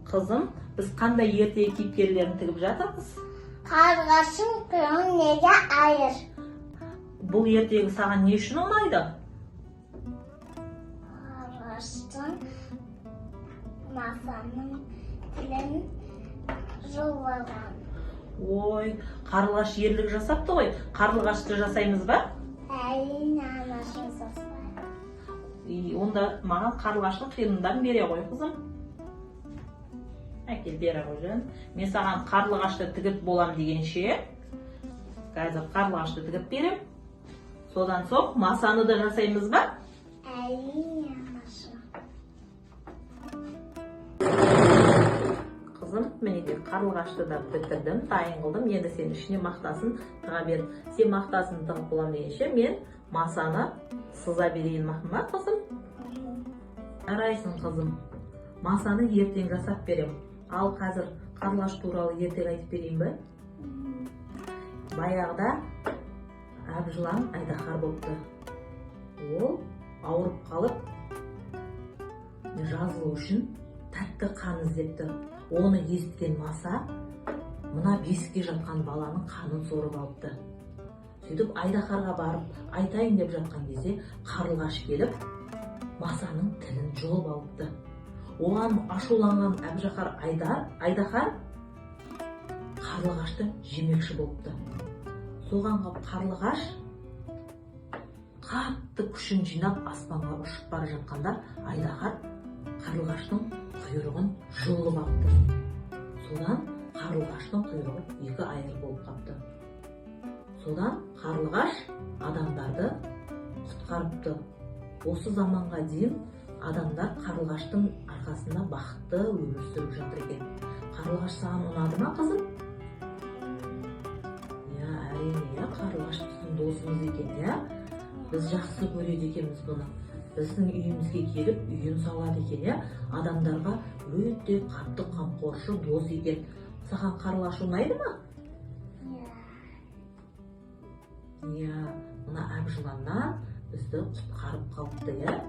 Қызым, біз қандай ертегі кейіпкерлерін тігіп жатырмыз? Қарғашың күнің неге айыр? Бұл ертегі саған не үшін ұнайды? Қарғаштың масаның тілін жолаған. Ой, қарлығаш ерлік жасапты ғой. Қарлығашты жасаймыз ба? Әрине анашым жасайды. Онда маған қарлығаштың қиындарын бере ғой, қызым. Әкел, бере ғой жан. Мен саған қарлығашты тігіп болам дегенше, қазір қарлығашты тігіп берем. Содан соң масаны да жасаймыз ба? Әрине анашым. Қызым, мінекей қарлығашты да бітірдім, дайын қылдым. Енді сен ішіне мақтасын тыға бер. Сен мақтасын тығып болам дегенше, мен масаны сыза берейін ма, қызым? Арайсың, қызым. Масаны ертең жасап берем. Ал қазір қарлығаш туралы ертегі айтып берейін бе? Баяғыда Әбжылан айдаһар болыпты. Ол ауырып қалып, жазылу үшін тәтті қан іздепті. Оны естіген маса мына бесікке жатқан баланың қанын сорып алыпты. Сөйтіп айдаһарға барып айтайын деп жатқан кезде қарлығаш келіп, масаның тілін жұлып алыпты. Оған ашуланған айдаһар қарлығашты жемекші болыпты. Соған қарлығаш қатты күшін жинап аспанға ұшып бара жатқанда айдаһар қарлығаштың құйрығын жұлып алыпты. Содан қарлығаштың құйрығы екі айыр болып қапты. Содан қарлығаш адамдарды құтқарыпты. Осы заманға дейін адамдар қарлығаштың арқасында бақытты өмір сүріп жатыр екен. Қарлығаш саған ұнады ма, қызым? Әрине, қарлығаш біздің досымыз екен, біз жақсы көреді екенбіз бұны. Біздің үйімізге келіп, үйін салады екен, адамдарға өте қатты қамқоршы дос екен. Саған қарлығаш ұнайды ма? Мына Әбжыланнан бізді құтқарып қалыпты,